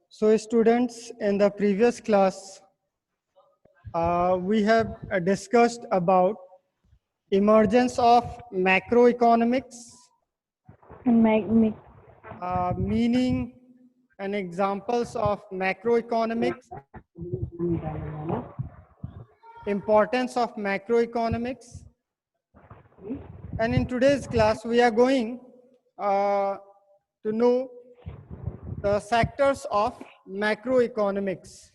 So students, in the previous class, we have discussed about emergence of macroeconomics, And make meaning and examples of macroeconomics, importance of macroeconomics. And in today's class, we are going to know the sectors of macroeconomics.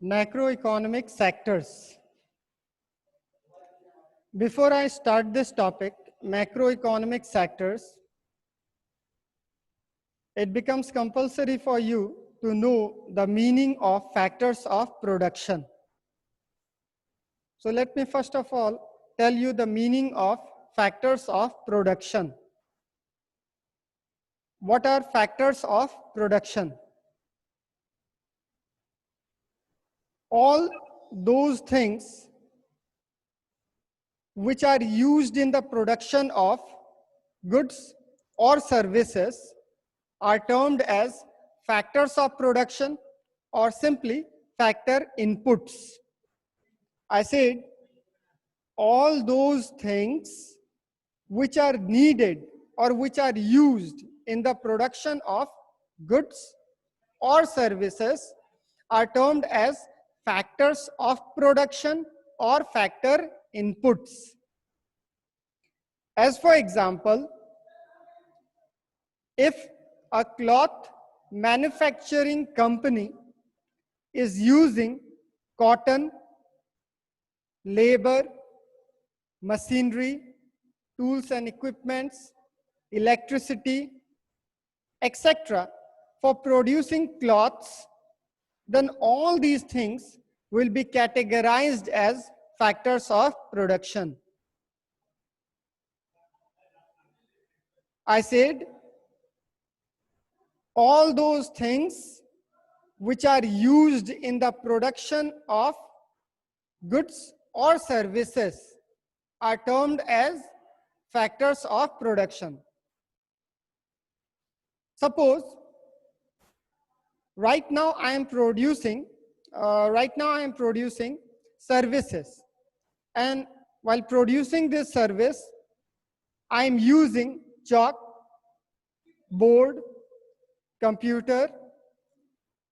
Macroeconomic sectors. Before I start this topic, macroeconomic sectors, it becomes compulsory for you to know the meaning of factors of production. So let me first of all tell you the meaning of factors of production. What are factors of production? All those things which are used in the production of goods or services are termed as factors of production or simply factor inputs. I said all those things which are needed or which are used in the production of goods or services are termed as factors of production or factor inputs. As for example, if a cloth manufacturing company is using cotton, labor, machinery, tools and equipments, electricity, etc. for producing cloths, then all these things will be categorized as factors of production. I said all those things which are used in the production of goods or services are termed as factors of production. Suppose right now I am producing services, and while producing this service I am using chalk, board, computer,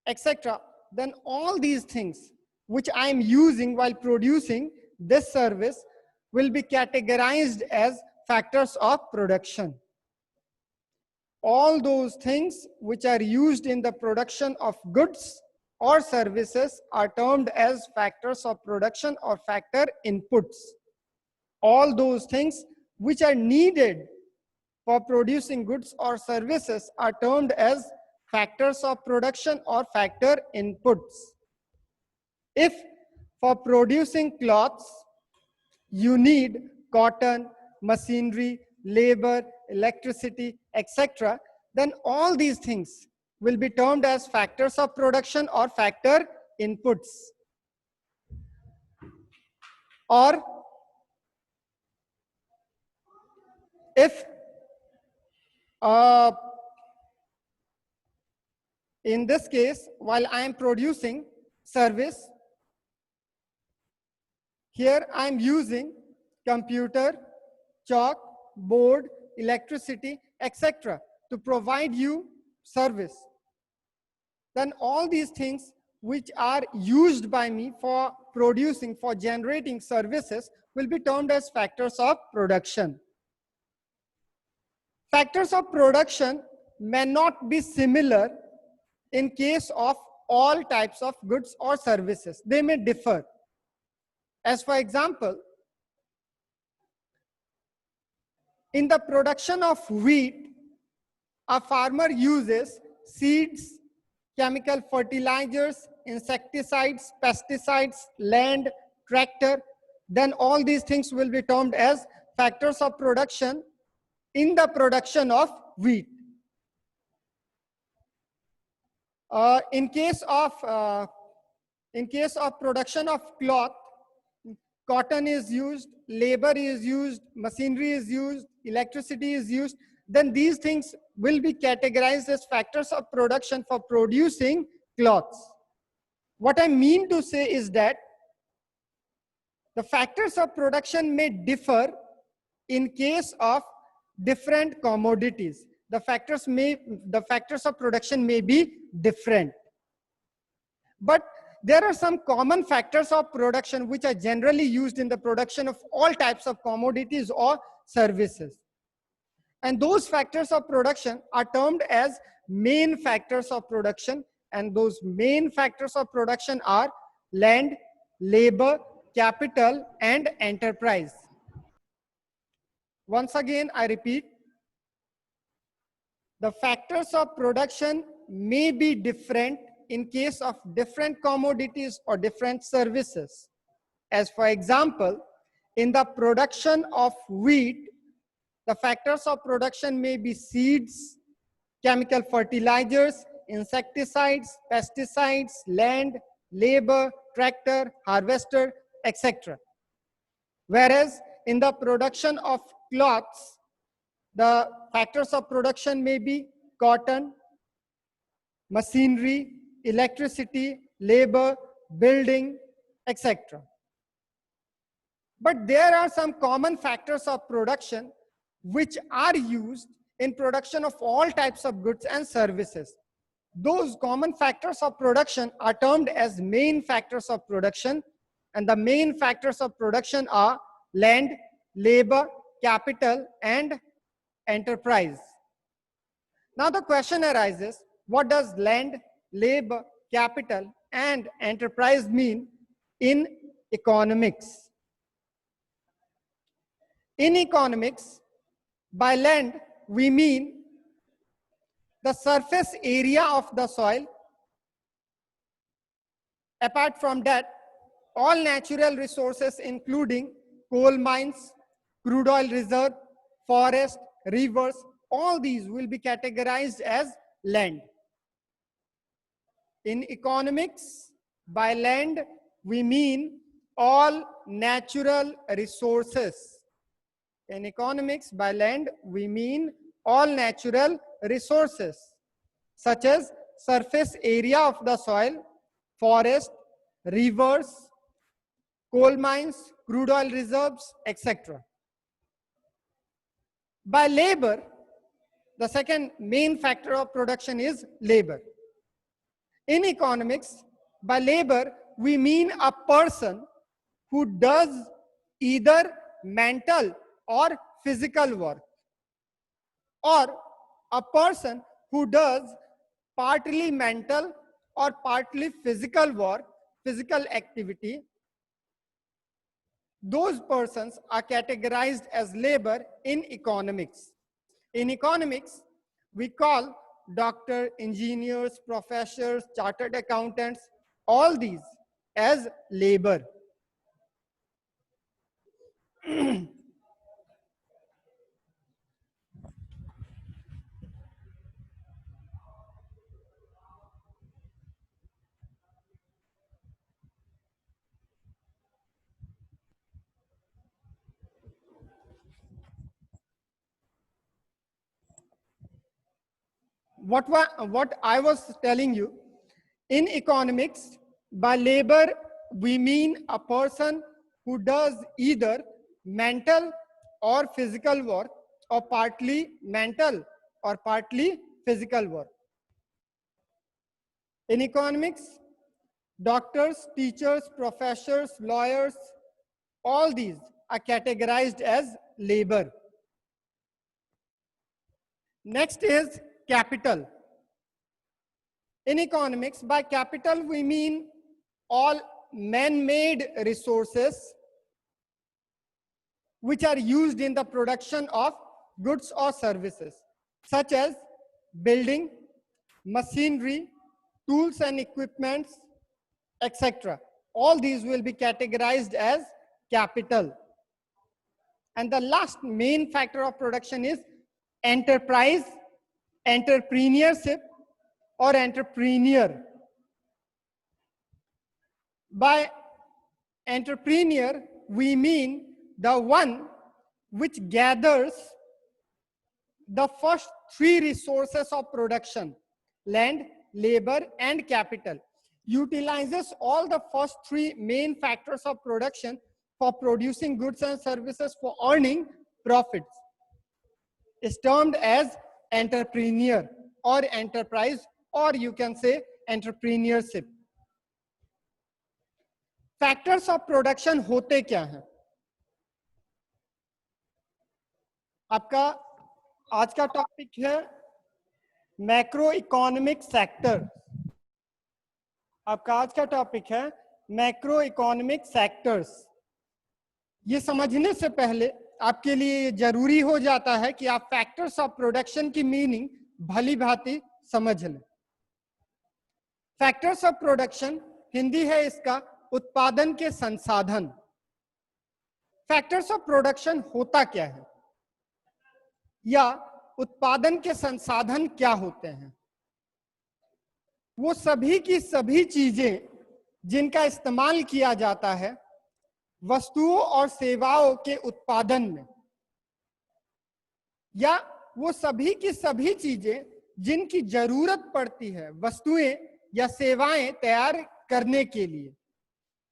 etc. Then all these things which I am using while producing this service will be categorized as factors of production. All those things which are used in the production of goods or services are termed as factors of production or factor inputs. All those things which are needed for producing goods or services are termed as factors of production or factor inputs. If for producing cloths you need cotton, machinery, labor, electricity, etc., then all these things will be termed as factors of production or factor inputs. Or if in this case, while I am producing service, here I am using computer, chalk, board, electricity, etc. to provide you service. Then all these things which are used by me for producing, for generating services will be termed as factors of production. Factors of production may not be similar in case of all types of goods or services. They may differ. As for example, In the production of wheat, a farmer uses seeds, chemical fertilizers, insecticides, pesticides, land, tractor. Then all these things will be termed as factors of production in the production of wheat. In case of production of cloth, cotton is used, labor is used, machinery is used, electricity is used. Then these things will be categorized as factors of production for producing cloths. What I mean to say is that the factors of production may differ in case of different commodities. The factors of production may be different. But there are some common factors of production which are generally used in the production of all types of commodities or services. And those factors of production are termed as main factors of production. And those main factors of production are land, labor, capital, and enterprise. Once again, I repeat, the factors of production may be different in case of different commodities or different services. As for example, in the production of wheat, the factors of production may be seeds, chemical fertilizers, insecticides, pesticides, land, labor, tractor, harvester, etc. Whereas in the production of cloths, the factors of production may be cotton, machinery, electricity, labor, building, etc. But there are some common factors of production which are used in production of all types of goods and services. Those common factors of production are termed as main factors of production, and the main factors of production are land, labor, capital, and enterprise. Now the question arises, what does land, labor, capital, and enterprise mean in economics? In economics, by land, we mean the surface area of the soil. Apart from that, all natural resources including coal mines, crude oil reserve, forest, rivers, all these will be categorized as land. In economics, by land, we mean all natural resources. In economics, by land, we mean all natural resources, such as surface area of the soil, forest, rivers, coal mines, crude oil reserves, etc. By labor, the second main factor of production is labor. In economics, by labor, we mean a person who does either mental or physical work, or a person who does partly mental or partly physical work, physical activity. Those persons are categorized as labor in economics. In economics, we call doctor, engineers, professors, chartered accountants, all these as labor. What I was telling you, in economics, by labor, we mean a person who does either mental or physical work, or partly mental or partly physical work. In economics, doctors, teachers, professors, lawyers, all these are categorized as labor. Next is capital. In economics, by capital, we mean all man-made resources which are used in the production of goods or services such as building, machinery, tools and equipments, etc. All these will be categorized as capital. And the last main factor of production is enterprise, entrepreneurship, or entrepreneur. By entrepreneur, we mean the one which gathers the first three resources of production: land, labor, and capital, utilizes all the first three main factors of production for producing goods and services for earning profits, is termed as entrepreneur or enterprise, or you can say entrepreneurship. Factors of production होते क्या हैं? आपका आज का topic है macro economic sector. आपका आज का टॉपिक है मैक्रो इकोनॉमिक सेक्टर्स। ये समझने से पहले आपके लिए जरूरी हो जाता है कि आप फैक्टर्स ऑफ प्रोडक्शन की मीनिंग भली भांति समझ लें। फैक्टर्स ऑफ प्रोडक्शन हिंदी है इसका उत्पादन के संसाधन। फैक्टर्स ऑफ प्रोडक्शन होता क्या है, या उत्पादन के संसाधन क्या होते हैं? वो सभी की सभी चीजें जिनका इस्तेमाल किया जाता है वस्तुओं और सेवाओं के उत्पादन में, या वो सभी की सभी चीजें जिनकी जरूरत पड़ती है वस्तुएं या सेवाएं तैयार करने के लिए,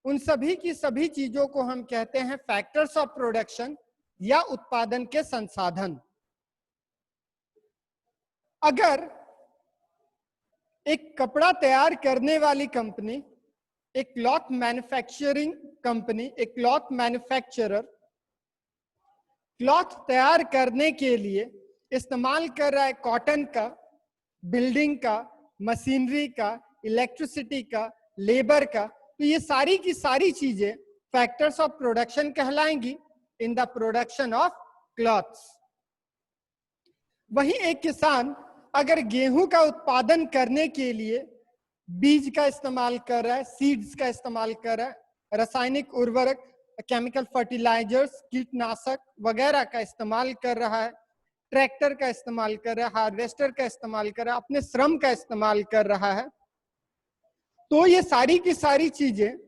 उन सभी की सभी चीजों को हम कहते हैं फैक्टर्स ऑफ प्रोडक्शन या उत्पादन के संसाधन। अगर एक कपड़ा तैयार करने वाली कंपनी, एक क्लॉथ मैन्युफैक्चरिंग कंपनी, एक क्लॉथ मैन्युफैक्चरर क्लॉथ तैयार करने के लिए इस्तेमाल कर रहा है कॉटन का, बिल्डिंग का, मशीनरी का, इलेक्ट्रिसिटी का, लेबर का, तो ये सारी की सारी चीजें फैक्टर्स ऑफ प्रोडक्शन कहलाएंगी in the production of clothes. वहीं एक किसान अगर गेहूं का उत्पादन करने के लिए बीज का इस्तेमाल कर रहा है, सीड्स का इस्तेमाल कर रहा है, रासायनिक उर्वरक, केमिकल फर्टिलाइजर्स, कीटनाशक वगैरह का इस्तेमाल कर रहा है, ट्रैक्टर का इस्तेमाल कर रहा है, हार्वेस्टर का इस्तेमाल कर रहा है, अपने श्रम का इस्तेमाल कर रहा है, तो ये सारी की सारी चीजें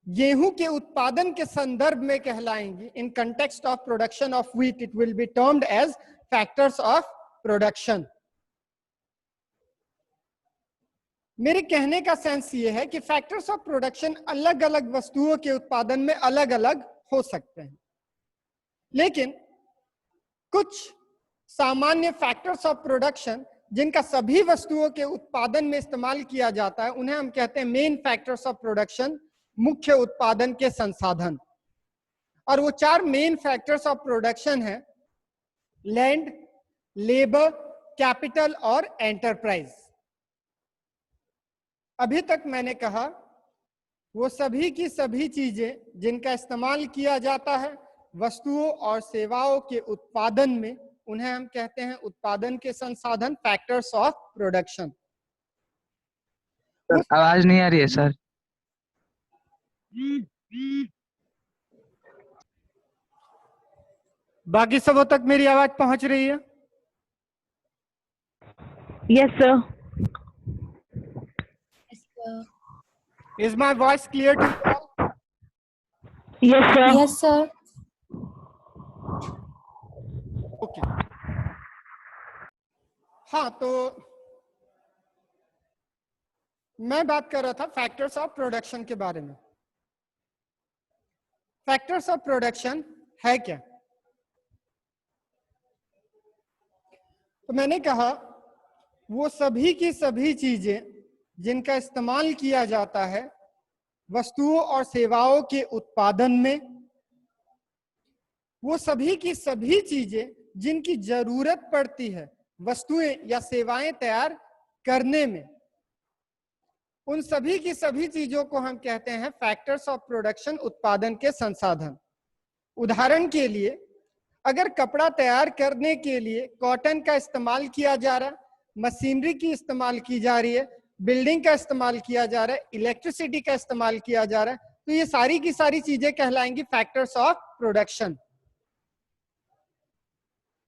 गेहूं के उत्पादन के संदर्भ में कहलाएंगी। In context of production of wheat it will be termed as factors of production. मेरे कहने का सेंस ये है कि फैक्टर्स ऑफ प्रोडक्शन अलग अलग वस्तुओं के उत्पादन में अलग अलग हो सकते हैं, लेकिन कुछ सामान्य फैक्टर्स ऑफ प्रोडक्शन जिनका सभी वस्तुओं के उत्पादन में इस्तेमाल किया जाता है उन्हें हम कहते हैं मेन फैक्टर्स ऑफ प्रोडक्शन, मुख्य उत्पादन के संसाधन। और वो चार मेन फैक्टर्स ऑफ प्रोडक्शन है लैंड, लेबर, कैपिटल और एंटरप्राइज। अभी तक मैंने कहा वो सभी की सभी चीजें जिनका इस्तेमाल किया जाता है वस्तुओं और सेवाओं के उत्पादन में, उन्हें हम कहते हैं उत्पादन के संसाधन, फैक्टर्स ऑफ प्रोडक्शन। आवाज नहीं आ रही है सर। बाकी सबों तक मेरी आवाज पहुंच रही है? Yes, sir. Is my voice clear to you all? Yes, sir. Yes, sir. Okay. हाँ, तो मैं बात कर रहा था फैक्टर्स ऑफ प्रोडक्शन के बारे में। फैक्टर्स ऑफ प्रोडक्शन है क्या? तो मैंने कहा वो सभी की सभी चीजें जिनका इस्तेमाल किया जाता है वस्तुओं और सेवाओं के उत्पादन में, वो सभी की सभी चीजें जिनकी जरूरत पड़ती है वस्तुएं या सेवाएं तैयार करने में, उन सभी की सभी चीजों को हम कहते हैं फैक्टर्स ऑफ प्रोडक्शन, उत्पादन के संसाधन। उदाहरण के लिए अगर कपड़ा तैयार करने के लिए कॉटन का इस्तेमाल किया जा रहा है, मशीनरी की इस्तेमाल की जा रही है, बिल्डिंग का इस्तेमाल किया जा रहा है, इलेक्ट्रिसिटी का इस्तेमाल किया जा रहा है, तो ये सारी की सारी चीजें कहलाएंगी फैक्टर्स ऑफ प्रोडक्शन।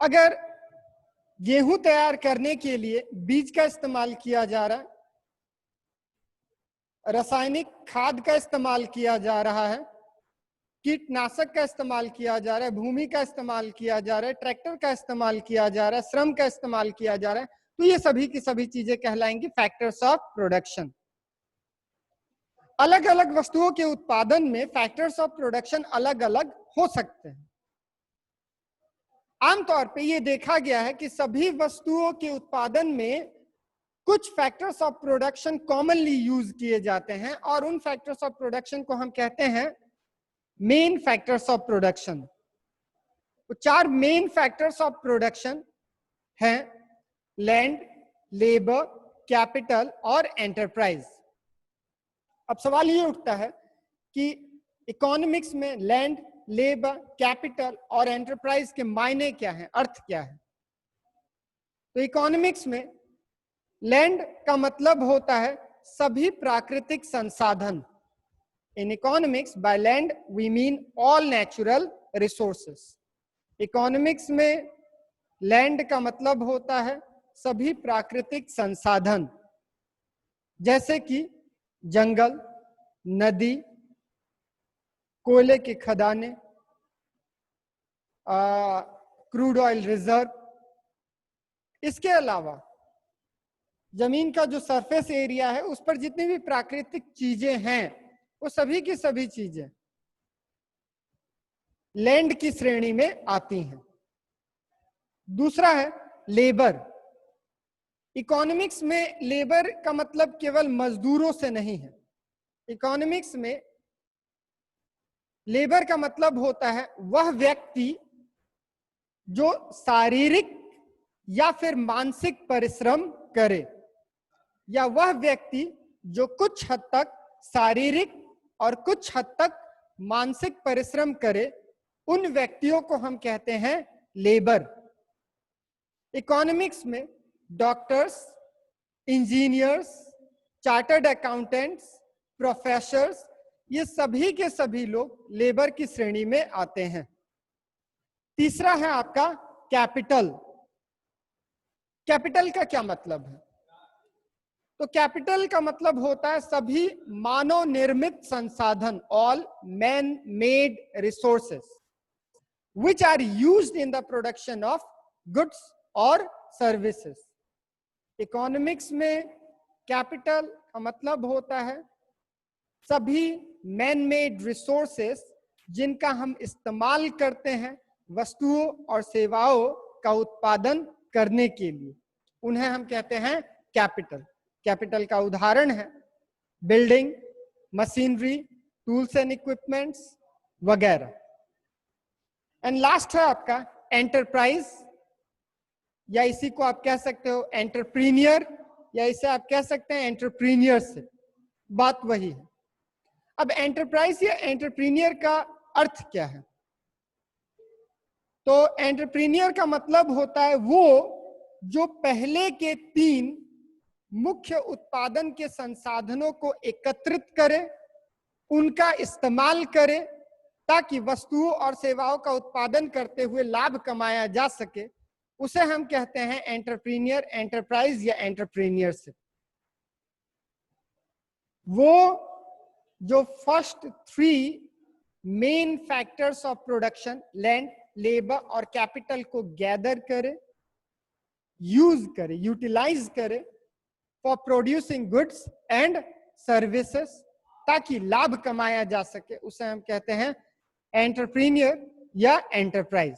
अगर गेहूं तैयार करने के लिए बीज का इस्तेमाल किया जा रहा है, रासायनिक खाद का इस्तेमाल किया जा रहा है, कीटनाशक का इस्तेमाल किया जा रहा है, भूमि का इस्तेमाल किया जा रहा है, ट्रैक्टर का इस्तेमाल किया जा रहा है, श्रम का इस्तेमाल किया जा रहा है, तो ये सभी की सभी चीजें कहलाएंगी फैक्टर्स ऑफ प्रोडक्शन। अलग अलग वस्तुओं के उत्पादन में फैक्टर्स ऑफ प्रोडक्शन अलग अलग हो सकते हैं। आमतौर पे ये देखा गया है कि सभी वस्तुओं के उत्पादन में कुछ factors of production commonly use किए जाते हैं और उन फैक्टर्स ऑफ प्रोडक्शन को हम कहते हैं मेन फैक्टर्स ऑफ प्रोडक्शन। तो 4 मेन फैक्टर्स ऑफ प्रोडक्शन हैं: लैंड, लेबर, कैपिटल और एंटरप्राइज। अब सवाल ये उठता है कि इकोनॉमिक्स में लैंड, लेबर, कैपिटल और एंटरप्राइज के मायने क्या हैं, अर्थ क्या है? तो इकोनॉमिक्स में लैंड का मतलब होता है सभी प्राकृतिक संसाधन। In economics by land we mean all natural resources. Economics में लैंड का मतलब होता है सभी प्राकृतिक संसाधन, जैसे कि जंगल, नदी, कोयले की खदानें, क्रूड ऑयल रिजर्व। इसके अलावा जमीन का जो सरफेस एरिया है उस पर जितनी भी प्राकृतिक चीजें हैं वो सभी की सभी चीजें लैंड की श्रेणी में आती हैं। दूसरा है लेबर। इकोनॉमिक्स में लेबर का मतलब केवल मजदूरों से नहीं है। इकोनॉमिक्स में लेबर का मतलब होता है वह व्यक्ति जो शारीरिक या फिर मानसिक परिश्रम करे, या वह व्यक्ति जो कुछ हद तक शारीरिक और कुछ हद तक मानसिक परिश्रम करे, उन व्यक्तियों को हम कहते हैं लेबर। इकोनॉमिक्स में doctors, engineers, chartered accountants, professors, ये सभी के सभी लोग लेबर की श्रेणी में आते हैं। तीसरा है आपका कैपिटल। कैपिटल का क्या मतलब है? तो कैपिटल का मतलब होता है सभी मानव निर्मित संसाधन, all man made resources which are used in the production of goods और सर्विसेज। इकोनॉमिक्स में कैपिटल का मतलब होता है सभी मैन मेड रिसोर्सेस जिनका हम इस्तेमाल करते हैं वस्तुओं और सेवाओं का उत्पादन करने के लिए, उन्हें हम कहते हैं कैपिटल। कैपिटल का उदाहरण है building, machinery, tools and equipments वगैरह। एंड लास्ट है आपका एंटरप्राइज, या इसी को आप कह सकते हो एंटरप्रीनियर, या इसे आप कह सकते हैं एंटरप्रीनियरशिप, बात वही है। अब एंटरप्राइज या एंटरप्रीनियर का अर्थ क्या है? तो एंटरप्रीनियर का मतलब होता है वो जो पहले के 3 मुख्य उत्पादन के संसाधनों को एकत्रित करे, उनका इस्तेमाल करे ताकि वस्तुओं और सेवाओं का उत्पादन करते हुए लाभ कमाया जा सके, उसे हम कहते हैं एंटरप्रीनियर, एंटरप्राइज या एंटरप्रीनियरशिप। वो जो first 3 main factors of production land, labour और कैपिटल को गैदर करे, यूज करे, यूटिलाइज करे for producing goods and services ताकि लाभ कमाया जा सके, उसे हम कहते हैं एंटरप्रीनियर या एंटरप्राइज।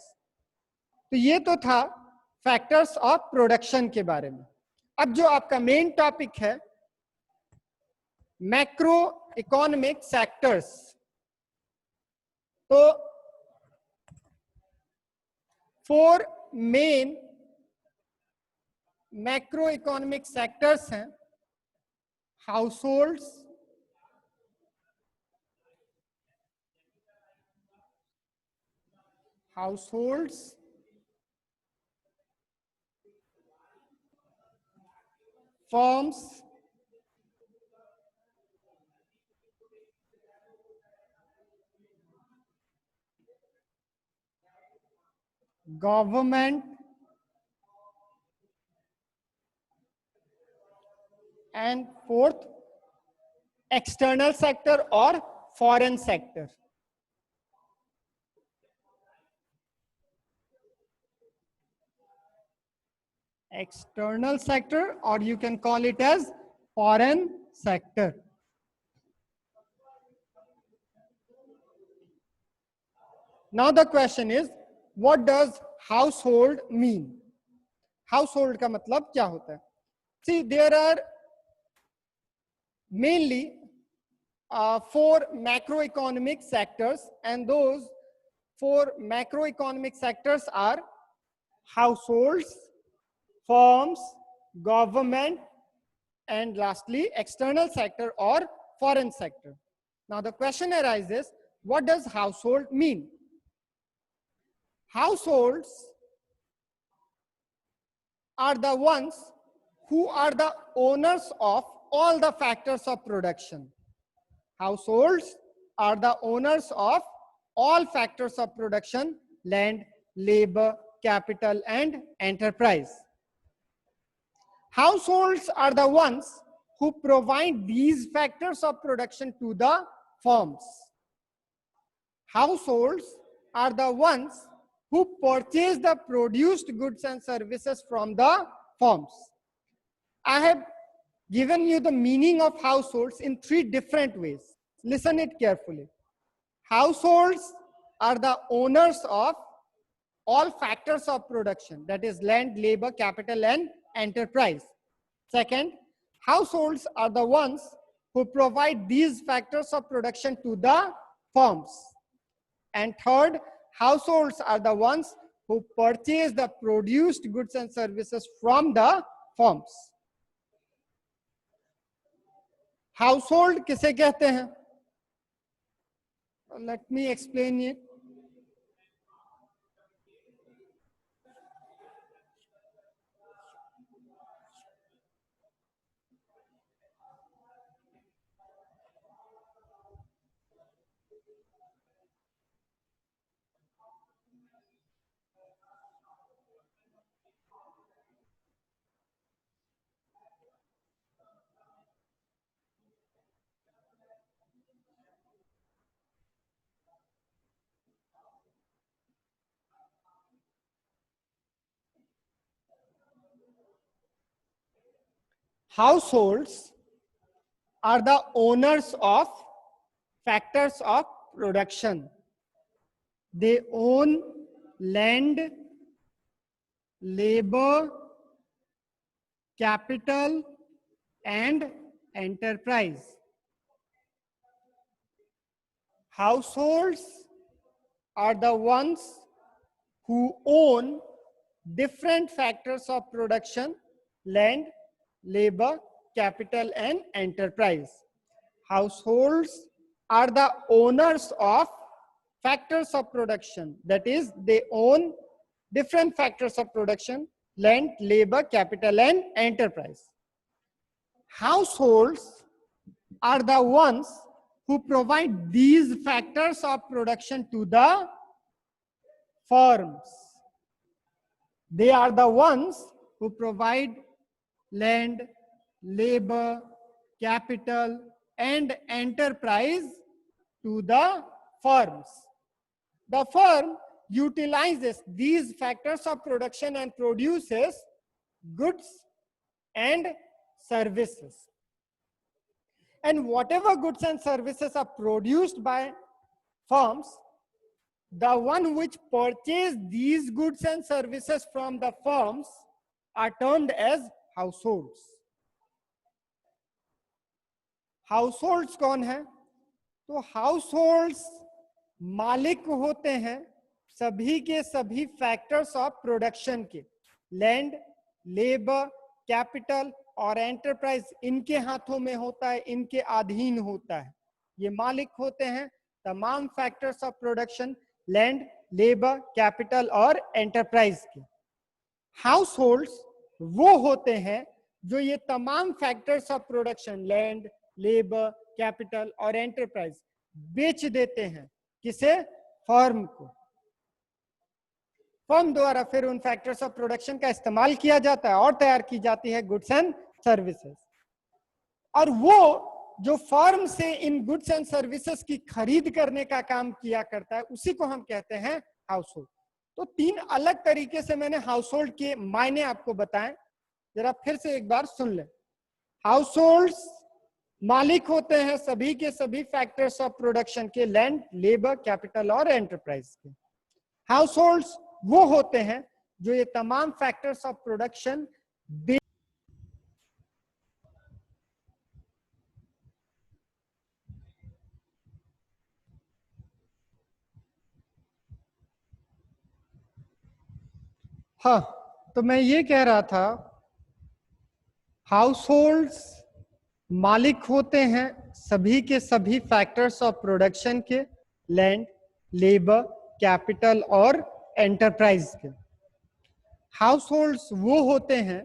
तो ये तो था फैक्टर्स ऑफ प्रोडक्शन के बारे में। अब जो आपका मेन टॉपिक है मैक्रो इकोनॉमिक सेक्टर्स, तो 4 मेन मैक्रो इकोनॉमिक सेक्टर्स हैं: households, households, firms, government, and fourth, external sector or foreign sector. External sector, or you can call it as foreign sector. Now the question is, what does household mean? Household का मतलब क्या होता है? See, there are mainly 4 macroeconomic sectors, and those 4 macroeconomic sectors are households, firms, government, and lastly external sector or foreign sector. Now the question arises, what does household mean? Households are the ones who are the owners of all the factors of production. Households are the owners of all factors of production: land, labor, capital, and enterprise. Households are the ones who provide these factors of production to the firms. Households are the ones who purchase the produced goods and services from the firms. I have given you the meaning of households in 3 different ways. Listen it carefully. Households are the owners of all factors of production, that is land, labor, capital, and enterprise. Second, households are the ones who provide these factors of production to the firms. And third, households are the ones who purchase the produced goods and services from the firms. Household किसे कहते हैं? Let me explain it. Households are the owners of factors of production. They own land, labor, capital, and enterprise. Households are the ones who own different factors of production: land, labor, capital, and enterprise. Households are the owners of factors of production, that is, they own different factors of production: land, labor, capital, and enterprise. Households are the ones who provide these factors of production to the firms. They are the ones who provide land, labor, capital, and enterprise to the firms. The firm utilizes these factors of production and produces goods and services. And whatever goods and services are produced by firms, the one which purchase these goods and services from the firms are termed as households. Households कौन है? तो households मालिक होते हैं सभी के सभी factors of production के. लैंड, लेबर, कैपिटल और एंटरप्राइज इनके हाथों में होता है, इनके अधीन होता है. ये मालिक होते हैं तमाम factors of production: land, labour, capital और एंटरप्राइज के। हाउस होल्ड्स वो होते हैं जो ये तमाम factors of production, land, labour, capital और एंटरप्राइज बेच देते हैं। किसे? फर्म को। फर्म द्वारा फिर उन फैक्टर्स ऑफ प्रोडक्शन का इस्तेमाल किया जाता है और तैयार की जाती है गुड्स एंड सर्विसेज। और वो जो फर्म से इन गुड्स एंड सर्विसेज की खरीद करने का काम किया करता है, उसी को हम कहते हैं हाउस होल्ड। तो 3 अलग तरीके से मैंने हाउस होल्ड के मायने आपको बताएं, जरा फिर से एक बार सुन लें। हाउस होल्ड्स मालिक होते हैं सभी के सभी फैक्टर्स ऑफ प्रोडक्शन के, लैंड, लेबर, कैपिटल और एंटरप्राइज के। हाउस होल्ड्स वो होते हैं जो ये तमाम फैक्टर्स ऑफ प्रोडक्शन हाँ, तो मैं ये कह रहा था, हाउस होल्ड्स मालिक होते हैं सभी के सभी फैक्टर्स ऑफ प्रोडक्शन के, लैंड, लेबर, कैपिटल और एंटरप्राइज के। हाउस होल्ड्स वो होते हैं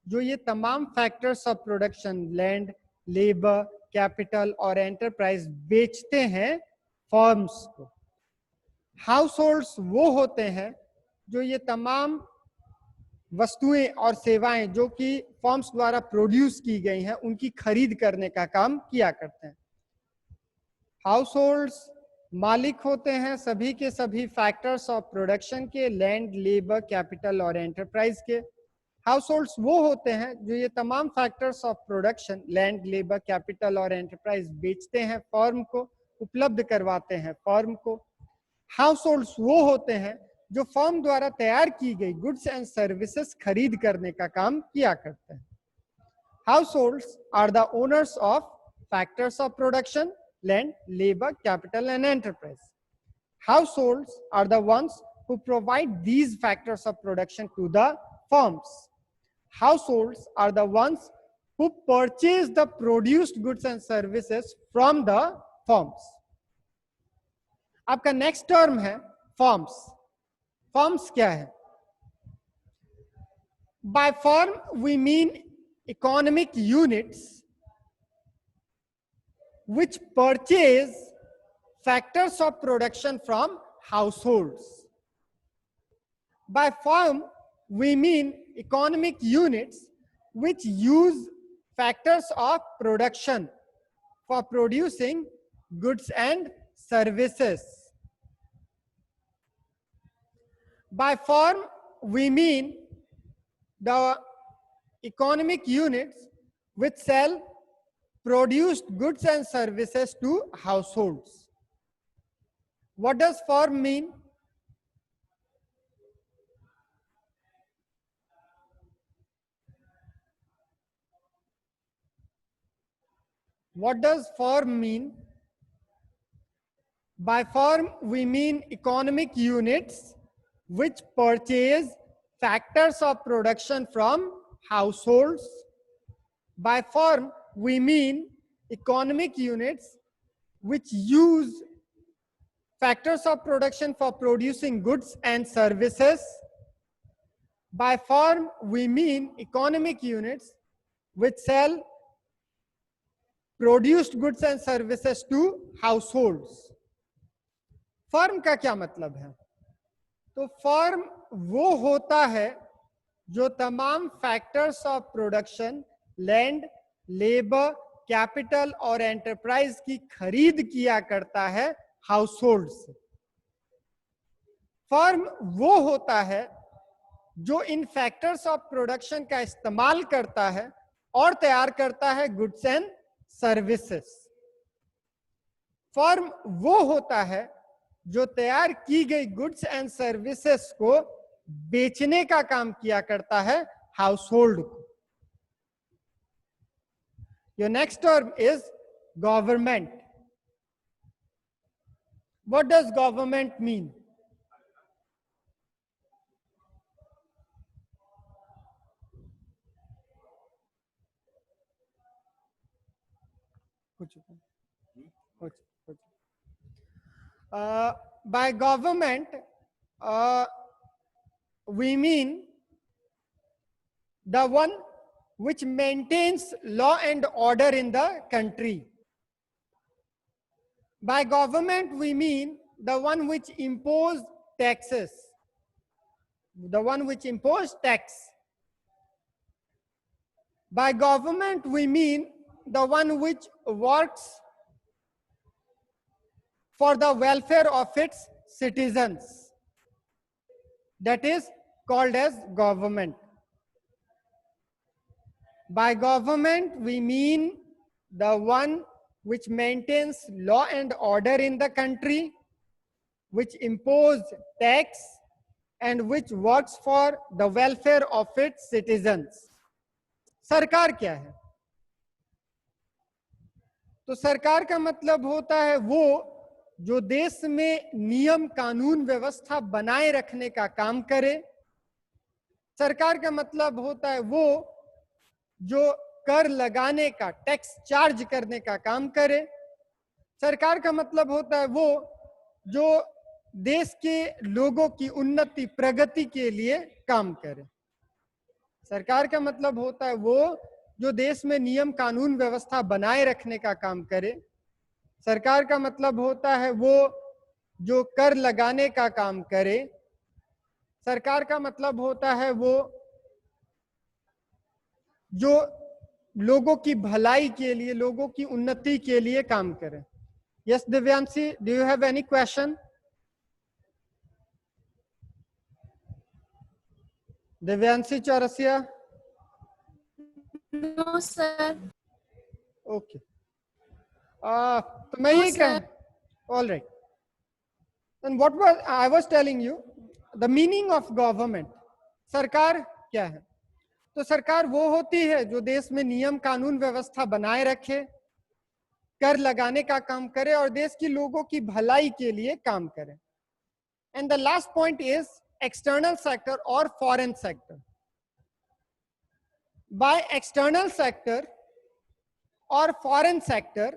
जो ये तमाम factors of production, land, labour, capital और एंटरप्राइज बेचते हैं फर्म्स को। हाउस होल्ड्स वो होते हैं जो ये तमाम वस्तुएं और सेवाएं जो कि फर्म्स द्वारा प्रोड्यूस की गई हैं, उनकी खरीद करने का काम किया करते हैं। हाउस होल्ड्स मालिक होते हैं सभी के सभी फैक्टर्स ऑफ प्रोडक्शन के, लैंड, लेबर, कैपिटल और एंटरप्राइज के। हाउस होल्ड्स वो होते हैं जो ये तमाम factors of production, land, labour, capital और एंटरप्राइज बेचते हैं फर्म को, उपलब्ध करवाते हैं फर्म को। हाउस होल्ड्स वो होते हैं जो फर्म द्वारा तैयार की गई गुड्स एंड सर्विसेज खरीद करने का काम किया करते हैं। Households are the owners of factors of production, land, labour, capital and enterprise. Households are the ones who provide these factors of production to the firms. Households are the ones who purchase the produced goods and services from the firms. आपका next term है firms. Firms क्या है? By firm we mean economic units which purchase factors of production from households. By firm we mean economic units which use factors of production for producing goods and services. By firm we mean the economic units which sell produced goods and services to households. What does firm mean? What does firm mean? By firm we mean economic units which purchase factors of production from households. By firm we mean economic units which use factors of production for producing goods and services. By firm we mean economic units which sell produced goods and services to households. Firm का क्या मतलब है? तो firm वो होता है जो तमाम factors of production, land, labour, capital और एंटरप्राइज की खरीद किया करता है हाउसहोल्ड से. फर्म वो होता है जो इन फैक्टर्स ऑफ प्रोडक्शन का इस्तेमाल करता है और तैयार करता है गुड्स एंड सर्विसेज. फर्म वो होता है जो तैयार की गई गुड्स एंड सर्विसेज को बेचने का काम किया करता है हाउसहोल्ड को. Your next term is government. What does government mean? by government we mean the one which maintains law and order in the country. By government, we mean the one which impose taxes, the one which impose tax. By government, we mean the one which works for the welfare of its citizens. That is called as government. By government, we mean the one which maintains law and order in the country, which impose tax, and which works for the welfare of its citizens. सरकार क्या है? तो सरकार का मतलब होता है वो जो देश में नियम कानून व्यवस्था बनाए रखने का काम करे। सरकार का मतलब होता है वो जो कर लगाने का, टैक्स चार्ज करने का काम करे। सरकार का मतलब होता है वो जो देश के लोगों की उन्नति प्रगति के लिए काम करे। सरकार का मतलब होता है वो जो देश में नियम कानून व्यवस्था बनाए रखने का काम करे। सरकार का मतलब होता है वो जो कर लगाने का काम करे। सरकार का मतलब होता है वो जो लोगों की भलाई के लिए, लोगों की उन्नति के लिए काम करे। Yes Divyanshi, do you have any question? Divyanshi Chaurasia? No sir. Okay, तो मैं ये कह, all right, and what was I was telling you the meaning of government. सरकार क्या है? तो सरकार वो होती है जो देश में नियम कानून व्यवस्था बनाए रखे, कर लगाने का काम करे और देश की लोगों की भलाई के लिए काम करे। And the last point is external sector और foreign sector. By external sector or foreign sector,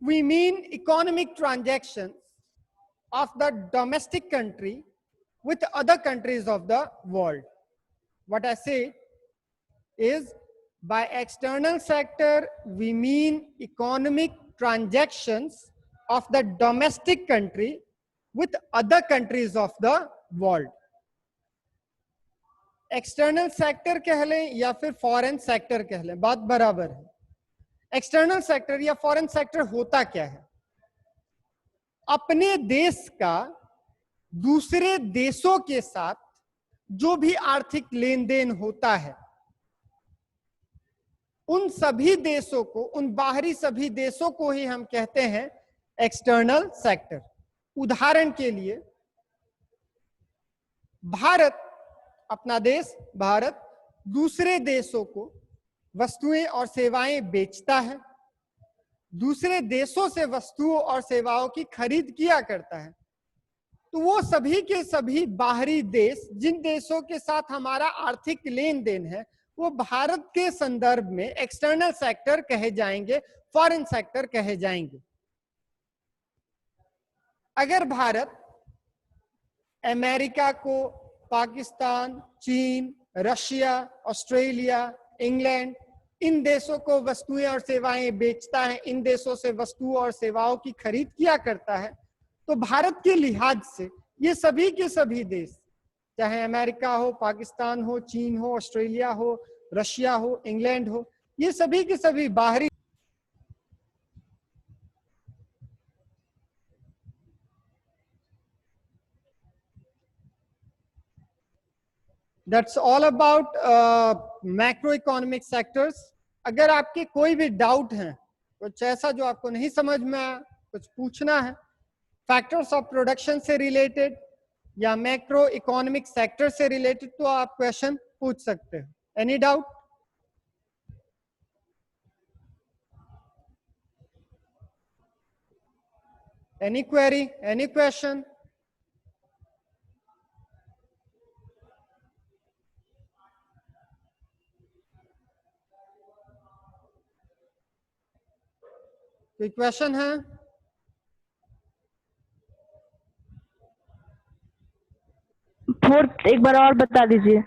we mean economic transactions of the domestic country with other countries of the world. What I say is, by external sector, we mean economic transactions of the domestic country with other countries of the world. External sector कह लें या फिर foreign sector कह लें, बात बराबर है। External sector या फॉरेन सेक्टर होता क्या है? अपने देश का दूसरे देशों के साथ जो भी आर्थिक लेन देन होता है, उन सभी देशों को, उन बाहरी सभी देशों को ही हम कहते हैं एक्सटर्नल सेक्टर। उदाहरण के लिए, भारत, अपना देश भारत दूसरे देशों को वस्तुएं और सेवाएं बेचता है, दूसरे देशों से वस्तुओं और सेवाओं की खरीद किया करता है। तो वो सभी के सभी बाहरी देश, जिन देशों के साथ हमारा आर्थिक लेन देन है, वो भारत के संदर्भ में एक्सटर्नल सेक्टर कहे जाएंगे, फॉरेन सेक्टर कहे जाएंगे। अगर भारत अमेरिका को, पाकिस्तान, चीन, रशिया, ऑस्ट्रेलिया, इंग्लैंड, इन देशों को वस्तुएं और सेवाएं बेचता है, इन देशों से वस्तुओं और सेवाओं की खरीद किया करता है, तो भारत के लिहाज से ये सभी के सभी देश, चाहे अमेरिका हो, पाकिस्तान हो, चीन हो, ऑस्ट्रेलिया हो, रशिया हो, इंग्लैंड हो, ये सभी के सभी बाहरी That's all about macroeconomic sectors. अगर आपके कोई भी डाउट है, कुछ ऐसा जो आपको नहीं समझ में आया, कुछ पूछना है, फैक्टर्स ऑफ प्रोडक्शन से रिलेटेड या मैक्रो इकोनॉमिक सेक्टर से रिलेटेड, तो आप क्वेश्चन पूछ सकते हैं। Any doubt? Any query, any question? कोई क्वेश्चन है? फोर्थ एक बार और बता दीजिए।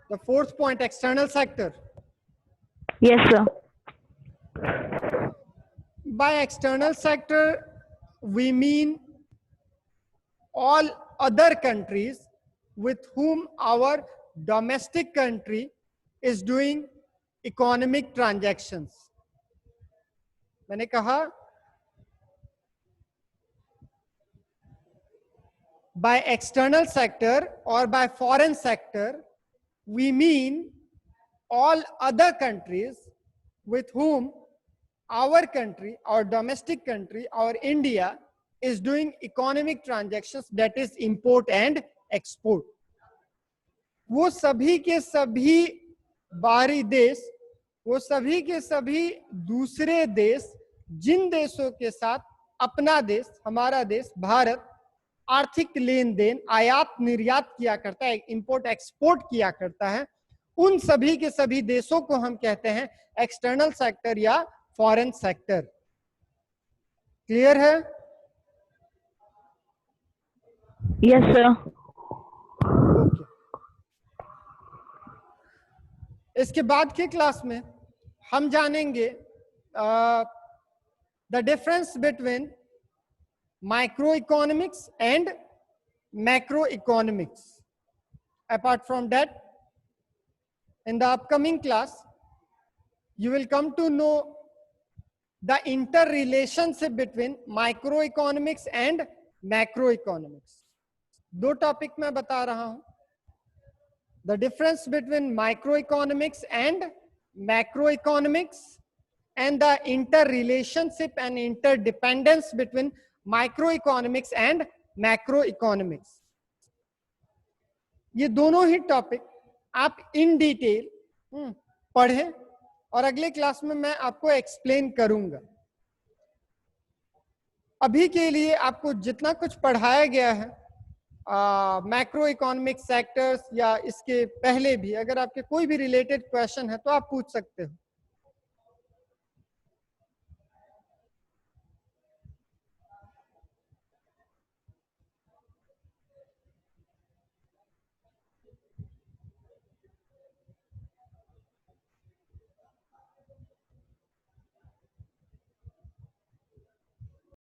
The fourth point, external sector. Yes sir. By external sector, we mean all other countries with whom our domestic country is doing economic transactions. मैंने कहा by external sector or by foreign sector, we mean all other countries with whom our country, our domestic country, our India is doing economic transactions, that is import and export. वो सभी के सभी बाहरी देश, वो सभी के सभी दूसरे देश जिन देशों के साथ अपना देश, हमारा देश भारत आर्थिक लेन देन आयात निर्यात किया करता है, इंपोर्ट एक्सपोर्ट किया करता है, उन सभी के सभी देशों को हम कहते हैं एक्सटर्नल सेक्टर या फॉरेन सेक्टर। क्लियर है? Yes sir. ओके। इसके बाद के क्लास में हम जानेंगे the difference between microeconomics and macroeconomics. Apart from that, in the upcoming class, you will come to know the interrelationship between microeconomics and macroeconomics. दो topic मैं बता रहा हूं, the difference between microeconomics and macroeconomics and the interrelationship and interdependence between microeconomics and macroeconomics. ये दोनों ही topic आप in detail पढ़ें और अगले क्लास में मैं आपको एक्सप्लेन करूंगा। अभी के लिए आपको जितना कुछ पढ़ाया गया है मैक्रो इकोनॉमिक सेक्टर्स या इसके पहले भी, अगर आपके कोई भी रिलेटेड क्वेश्चन है तो आप पूछ सकते हो।